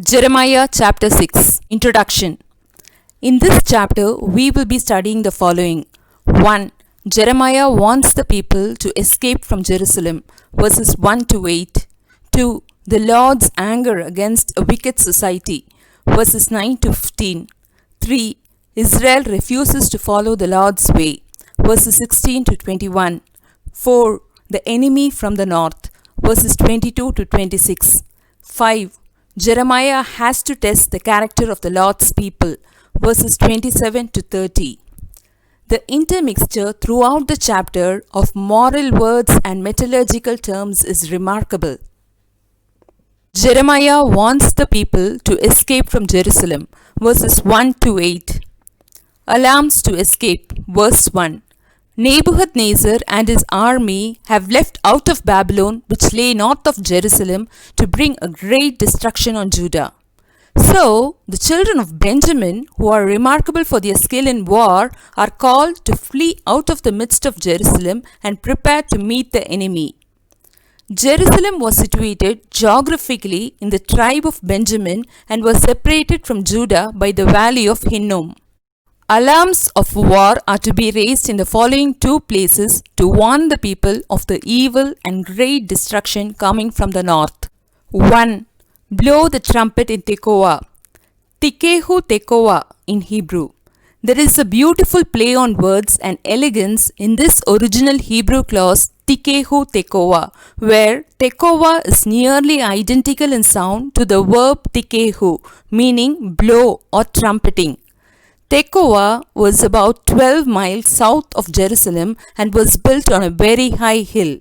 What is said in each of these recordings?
Jeremiah chapter 6 Introduction. In this chapter, we will be studying the following. 1. Jeremiah wants the people to escape from Jerusalem, verses 1 to 8. 2. The Lord's anger against a wicked society, verses 9 to 15. 3. Israel refuses to follow the Lord's way, verses 16 to 21. 4. The enemy from the north, verses 22 to 26. 5. Jeremiah has to test the character of the Lord's people, verses 27 to 30. The intermixture throughout the chapter of moral words and metallurgical terms is remarkable. Jeremiah wants the people to escape from Jerusalem, verses 1 to 8. Alarms to escape, verse 1. Nebuchadnezzar and his army have left out of Babylon, which lay north of Jerusalem, to bring a great destruction on Judah. So, the children of Benjamin, who are remarkable for their skill in war, are called to flee out of the midst of Jerusalem and prepare to meet the enemy. Jerusalem was situated geographically in the tribe of Benjamin and was separated from Judah by the valley of Hinnom. Alarms of war are to be raised in the following two places to warn the people of the evil and great destruction coming from the north. 1. Blow the trumpet in Tekoa. Tikehu Tekoa in Hebrew. There is a beautiful play on words and elegance in this original Hebrew clause Tikehu Tekoa, where Tekoa is nearly identical in sound to the verb Tikehu, meaning blow or trumpeting. Tekoa was about 12 miles south of Jerusalem and was built on a very high hill.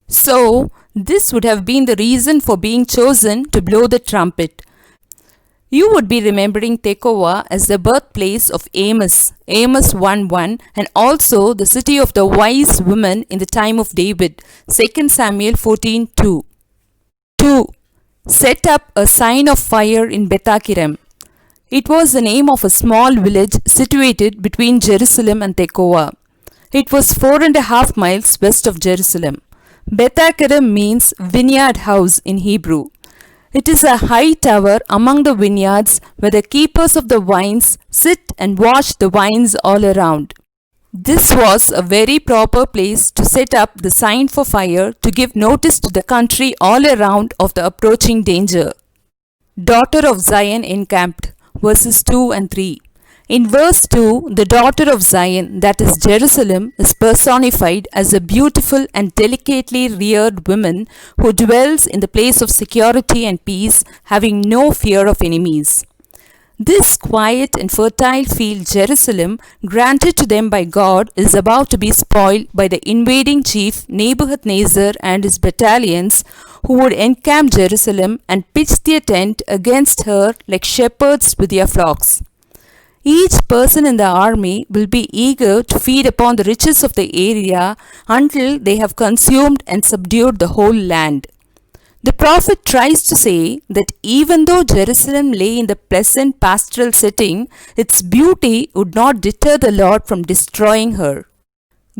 So, this would have been the reason for being chosen to blow the trumpet. You would be remembering Tekoa as the birthplace of Amos, Amos 1:1, and also the city of the wise women in the time of David, 2 Samuel 14:2. 2. Set up a sign of fire in Bethakirem. It was the name of a small village situated between Jerusalem and Tekoa. It was 4.5 miles west of Jerusalem. Bethakirem means vineyard house in Hebrew. It is a high tower among the vineyards where the keepers of the vines sit and watch the vines all around. This was a very proper place to set up the sign for fire to give notice to the country all around of the approaching danger. Daughter of Zion encamped, verses 2 and 3. In verse 2, the daughter of Zion, that is Jerusalem, is personified as a beautiful and delicately reared woman who dwells in the place of security and peace, having no fear of enemies. This quiet and fertile field Jerusalem, granted to them by God, is about to be spoiled by the invading chief Nebuchadnezzar and his battalions, who would encamp Jerusalem and pitch their tent against her like shepherds with their flocks. Each person in the army will be eager to feed upon the riches of the area until they have consumed and subdued the whole land. The prophet tries to say that even though Jerusalem lay in the pleasant pastoral setting, its beauty would not deter the Lord from destroying her.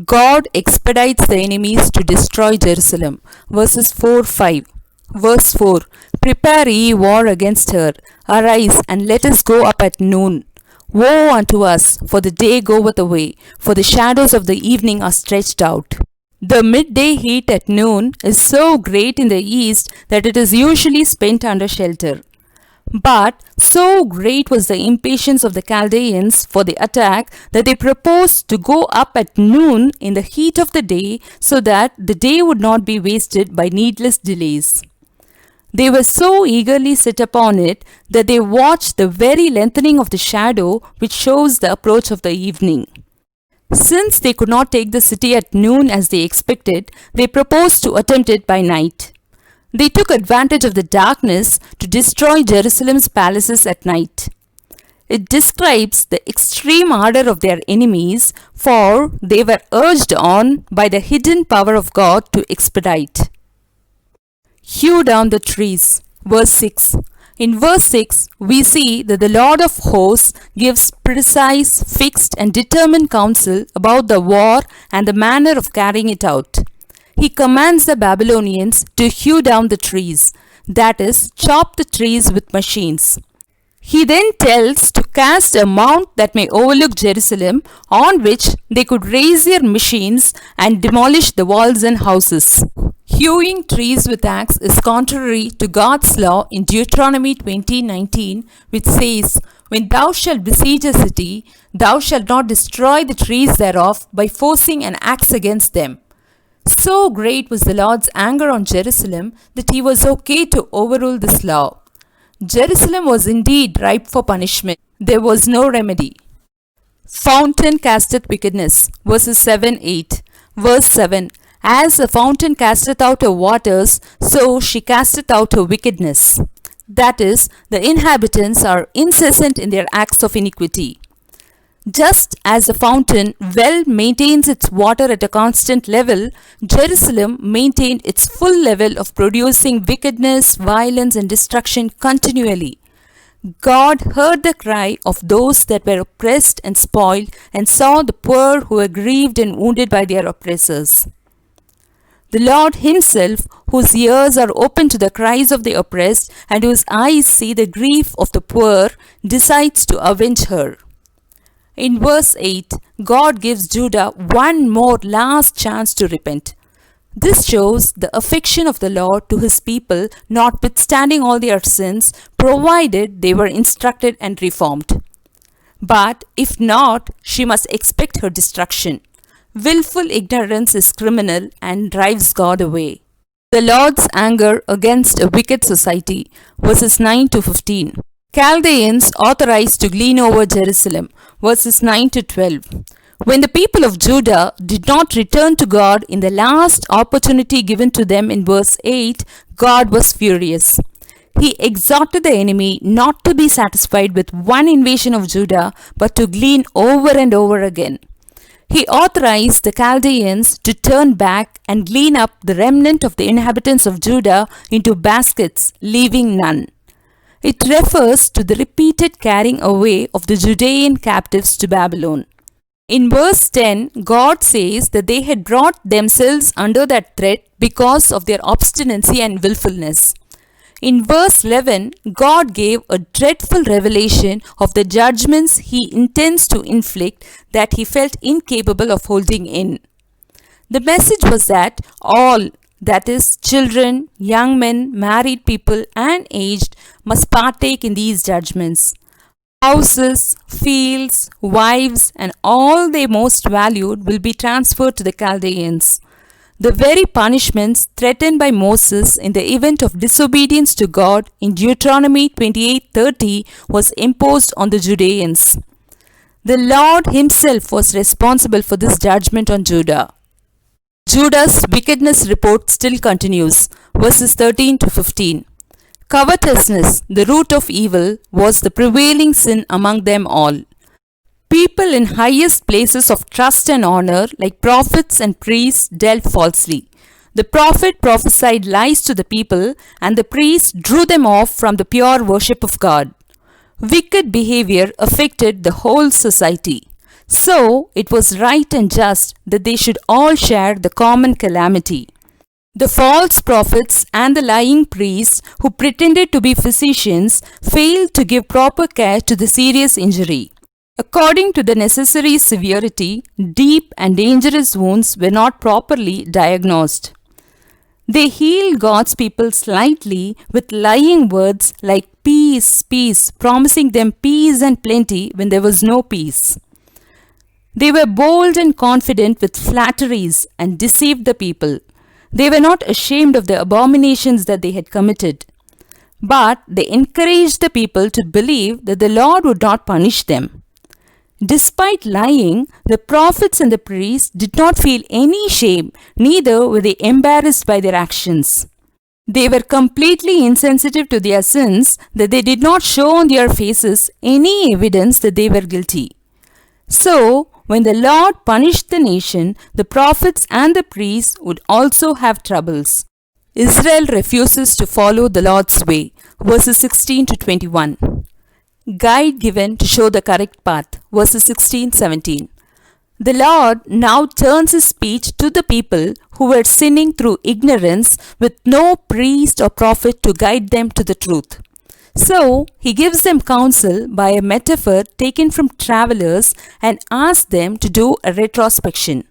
God expedites the enemies to destroy Jerusalem. Verses 4-5. Verse 4. Prepare ye war against her. Arise and let us go up at noon. Woe unto us, for the day goeth away, for the shadows of the evening are stretched out. The midday heat at noon is so great in the east that it is usually spent under shelter. But so great was the impatience of the Chaldeans for the attack that they proposed to go up at noon in the heat of the day so that the day would not be wasted by needless delays. They were so eagerly set upon it that they watched the very lengthening of the shadow which shows the approach of the evening. Since they could not take the city at noon as they expected, they proposed to attempt it by night. They took advantage of the darkness to destroy Jerusalem's palaces at night. It describes the extreme ardor of their enemies, for they were urged on by the hidden power of God to expedite. Hew down the trees. Verse 6. In verse 6, we see that the Lord of hosts gives precise, fixed and determined counsel about the war and the manner of carrying it out. He commands the Babylonians to hew down the trees. that is, chop the trees with machines. He then tells to cast a mount that may overlook Jerusalem, on which they could raise their machines and demolish the walls and houses. Hewing trees with axe is contrary to God's law in Deuteronomy 20:19, which says, "When thou shalt besiege a city, thou shalt not destroy the trees thereof by forcing an axe against them." So great was the Lord's anger on Jerusalem that he was okay to overrule this law. Jerusalem was indeed ripe for punishment. There was no remedy. Fountain casteth wickedness. Verses 7-8. Verse 7. As a fountain casteth out her waters, so she casteth out her wickedness. That is, the inhabitants are incessant in their acts of iniquity. Just as a fountain well maintains its water at a constant level, Jerusalem maintained its full level of producing wickedness, violence, and destruction continually. God heard the cry of those that were oppressed and spoiled, and saw the poor who were grieved and wounded by their oppressors. The Lord Himself, whose ears are open to the cries of the oppressed, and whose eyes see the grief of the poor, decides to avenge her. In verse 8, God gives Judah one more last chance to repent. This shows the affection of the Lord to His people, notwithstanding all their sins, provided they were instructed and reformed. But if not, she must expect her destruction. Willful ignorance is criminal and drives God away. The Lord's anger against a wicked society, verses 9-15. Chaldeans authorized to glean over Jerusalem, verses 9-12. When the people of Judah did not return to God in the last opportunity given to them in verse 8, God was furious. He exhorted the enemy not to be satisfied with one invasion of Judah, but to glean over and over again. He authorized the Chaldeans to turn back and glean up the remnant of the inhabitants of Judah into baskets, leaving none. It refers to the repeated carrying away of the Judean captives to Babylon. In verse 10, God says that they had brought themselves under that threat because of their obstinacy and willfulness. In verse 11, God gave a dreadful revelation of the judgments He intends to inflict that He felt incapable of holding in. The message was that all, that is, children, young men, married people, and aged, must partake in these judgments. Houses, fields, wives, and all they most valued will be transferred to the Chaldeans. The very punishments threatened by Moses in the event of disobedience to God in Deuteronomy 28:30 was imposed on the Judeans. The Lord Himself was responsible for this judgment on Judah. Judah's wickedness report still continues, verses 13-15. Covetousness, the root of evil, was the prevailing sin among them all. People in highest places of trust and honor, like prophets and priests, dealt falsely. The prophet prophesied lies to the people, and the priest drew them off from the pure worship of God. Wicked behavior affected the whole society. So, it was right and just that they should all share the common calamity. The false prophets and the lying priests who pretended to be physicians failed to give proper care to the serious injury. According to the necessary severity, deep and dangerous wounds were not properly diagnosed. They healed God's people slightly with lying words like peace, peace, promising them peace and plenty when there was no peace. They were bold and confident with flatteries and deceived the people. They were not ashamed of the abominations that they had committed, but they encouraged the people to believe that the Lord would not punish them. Despite lying, the prophets and the priests did not feel any shame, neither were they embarrassed by their actions. They were completely insensitive to their sins, that they did not show on their faces any evidence that they were guilty. So, when the Lord punished the nation, the prophets and the priests would also have troubles. Israel refuses to follow the Lord's way. Verses 16-21. Guide given to show the correct path. Verses 16-17. The Lord now turns his speech to the people who were sinning through ignorance with no priest or prophet to guide them to the truth. So, he gives them counsel by a metaphor taken from travelers and asks them to do a retrospection.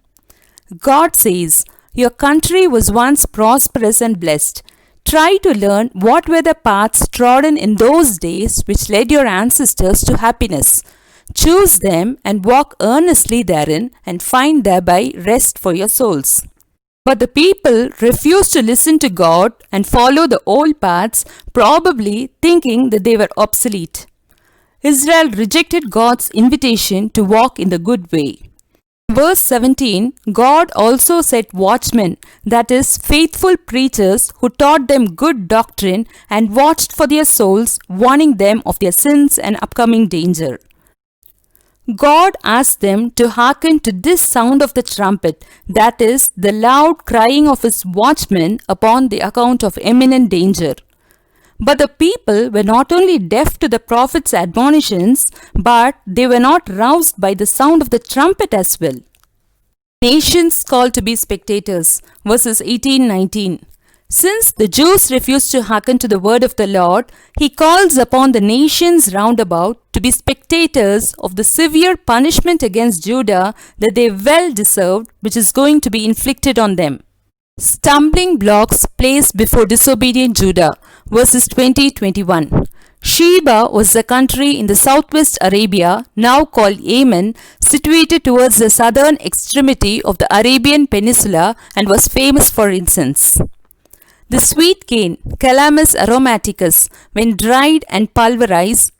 God says, "Your country was once prosperous and blessed. Try to learn what were the paths trodden in those days which led your ancestors to happiness. Choose them and walk earnestly therein and find thereby rest for your souls." But the people refused to listen to God and follow the old paths, probably thinking that they were obsolete. Israel rejected God's invitation to walk in the good way. Verse 17, God also set watchmen, that is, faithful preachers who taught them good doctrine and watched for their souls, warning them of their sins and upcoming danger. God asked them to hearken to this sound of the trumpet, that is, the loud crying of his watchmen upon the account of imminent danger. But the people were not only deaf to the prophet's admonitions, but they were not roused by the sound of the trumpet as well. Nations called to be spectators, verses 18-19. Since the Jews refused to hearken to the word of the Lord, he calls upon the nations round about to be spectators of the severe punishment against Judah that they well deserved, which is going to be inflicted on them. Stumbling blocks placed before disobedient Judah, verses 20-21. Sheba was a country in the southwest Arabia, now called Yemen, situated towards the southern extremity of the Arabian Peninsula and was famous for incense. The sweet cane, Calamus aromaticus, when dried and pulverized,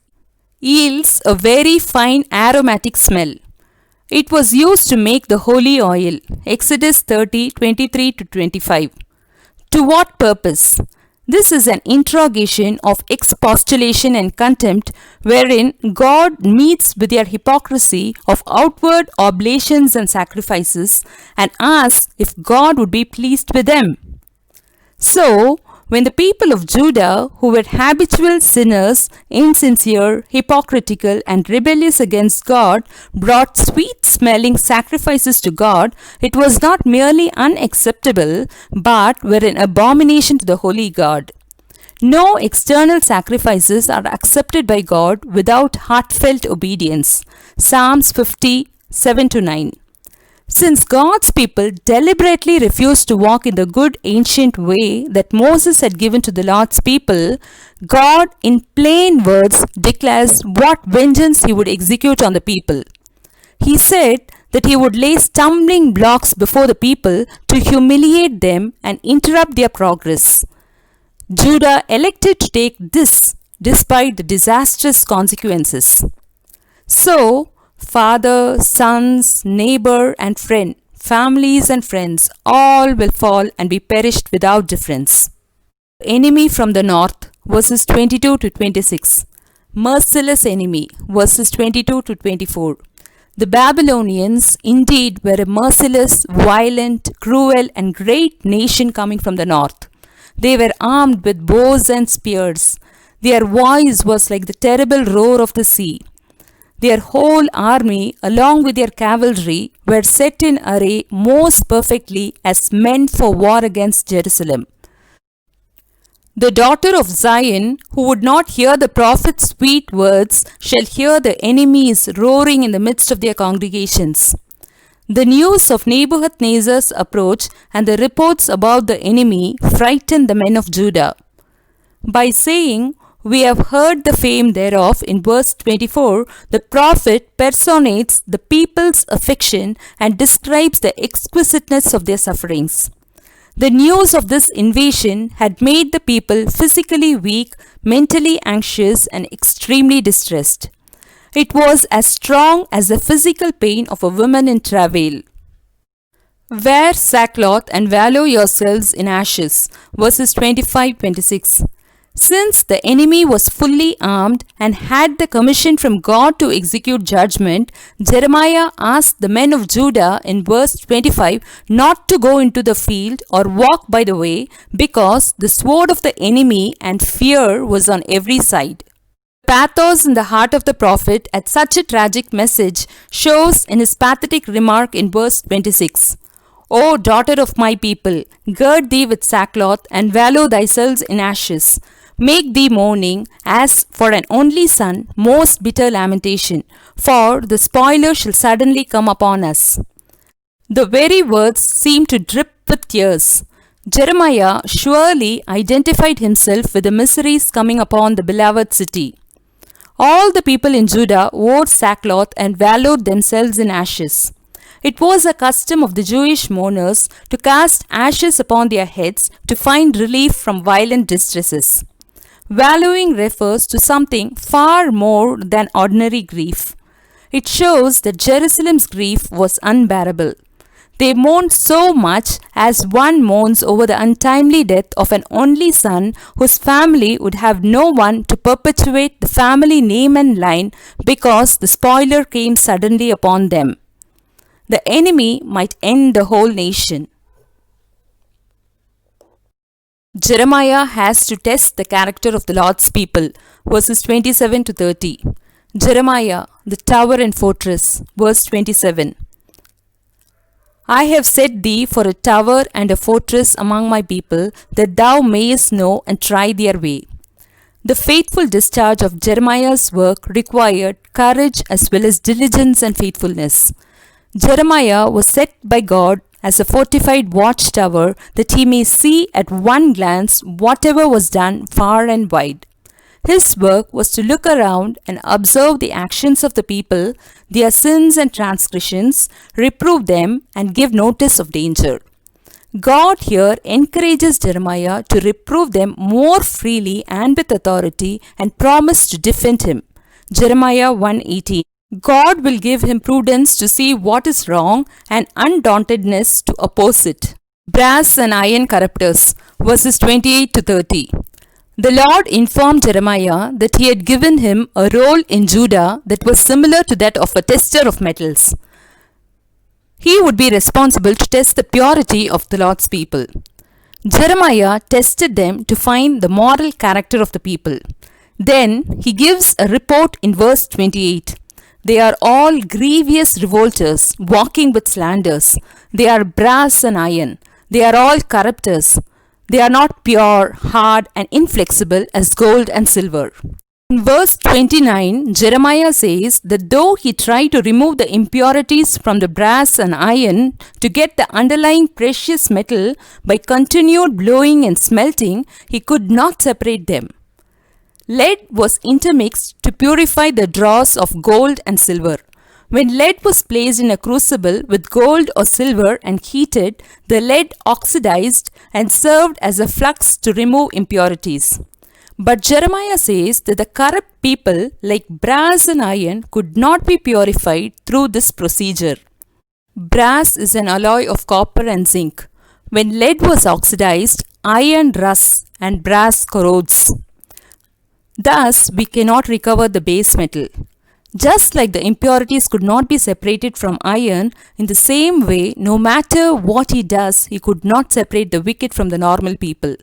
yields a very fine aromatic smell. It was used to make the holy oil. Exodus 30:23-25. To what purpose? This is an interrogation of expostulation and contempt, wherein God meets with their hypocrisy of outward oblations and sacrifices and asks if God would be pleased with them. So, when the people of Judah, who were habitual sinners, insincere, hypocritical, and rebellious against God, brought sweet-smelling sacrifices to God, it was not merely unacceptable, but were an abomination to the holy God. No external sacrifices are accepted by God without heartfelt obedience. Psalms 50:7-9. Since God's people deliberately refused to walk in the good ancient way that Moses had given to the Lord's people, God in plain words declares what vengeance he would execute on the people. He said that he would lay stumbling blocks before the people to humiliate them and interrupt their progress. Judah elected to take this despite the disastrous consequences. So, father, sons, neighbor and friend, families and friends, all will fall and be perished without difference. Enemy from the north, verses 22-26. Merciless enemy, verses 22-24. The Babylonians indeed were a merciless, violent, cruel and great nation coming from the north. They were armed with bows and spears. Their voice was like the terrible roar of the sea. Their whole army, along with their cavalry, were set in array most perfectly as men for war against Jerusalem. The daughter of Zion, who would not hear the prophet's sweet words, shall hear the enemies roaring in the midst of their congregations. The news of Nebuchadnezzar's approach and the reports about the enemy frightened the men of Judah. By saying, "We have heard the fame thereof," in verse 24, the prophet personates the people's affection and describes the exquisiteness of their sufferings. The news of this invasion had made the people physically weak, mentally anxious, and extremely distressed. It was as strong as the physical pain of a woman in travail. Wear sackcloth and wallow yourselves in ashes. Verses 25-26. Since the enemy was fully armed and had the commission from God to execute judgment, Jeremiah asked the men of Judah in verse 25 not to go into the field or walk by the way, because the sword of the enemy and fear was on every side. Pathos in the heart of the prophet at such a tragic message shows in his pathetic remark in verse 26. O daughter of my people, gird thee with sackcloth and wallow thyself in ashes. Make thee mourning as for an only son, most bitter lamentation, for the spoiler shall suddenly come upon us. The very words seem to drip with tears. Jeremiah surely identified himself with the miseries coming upon the beloved city. All the people in Judah wore sackcloth and wallowed themselves in ashes. It was a custom of the Jewish mourners to cast ashes upon their heads to find relief from violent distresses. Wallowing refers to something far more than ordinary grief. It shows that Jerusalem's grief was unbearable. They mourned so much as one mourns over the untimely death of an only son whose family would have no one to perpetuate the family name and line because the spoiler came suddenly upon them. The enemy might end the whole nation. Jeremiah has to test the character of the Lord's people, verses 27 to 30. Jeremiah, the tower and fortress, verse 27. I have set thee for a tower and a fortress among my people, that thou mayest know and try their way. The faithful discharge of Jeremiah's work required courage as well as diligence and faithfulness. Jeremiah was set by God as a fortified watchtower that he may see at one glance whatever was done far and wide. His work was to look around and observe the actions of the people, their sins and transgressions, reprove them, and give notice of danger. God here encourages Jeremiah to reprove them more freely and with authority and promise to defend him. Jeremiah 1:18. God will give him prudence to see what is wrong and undauntedness to oppose it. Brass and iron corrupters, verses 28 to 30. The Lord informed Jeremiah that he had given him a role in Judah that was similar to that of a tester of metals. He would be responsible to test the purity of the Lord's people. Jeremiah tested them to find the moral character of the people. Then he gives a report in verse 28. They are all grievous revolters, walking with slanders. They are brass and iron. They are all corrupters. They are not pure, hard, and inflexible as gold and silver. In verse 29, Jeremiah says that though he tried to remove the impurities from the brass and iron to get the underlying precious metal by continued blowing and smelting, he could not separate them. Lead was intermixed to purify the dross of gold and silver. When lead was placed in a crucible with gold or silver and heated, the lead oxidized and served as a flux to remove impurities. But Jeremiah says that the corrupt people, like brass and iron, could not be purified through this procedure. Brass is an alloy of copper and zinc. When lead was oxidized, iron rusts and brass corrodes. Thus, we cannot recover the base metal. Just like the impurities could not be separated from iron, in the same way, no matter what he does, he could not separate the wicked from the normal people.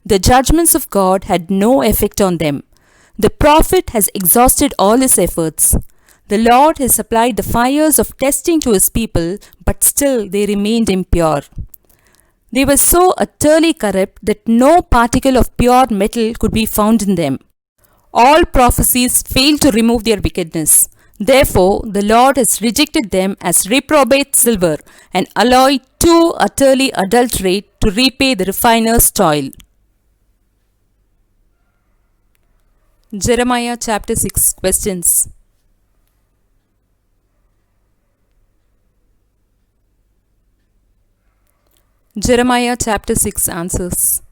The judgments of God had no effect on them. The prophet has exhausted all his efforts. The Lord has supplied the fires of testing to his people, but still they remained impure. They were so utterly corrupt that no particle of pure metal could be found in them. All prophecies failed to remove their wickedness. Therefore, the Lord has rejected them as reprobate silver, an alloy too utterly adulterate to repay the refiner's toil. Jeremiah chapter 6 questions. Jeremiah chapter 6 answers.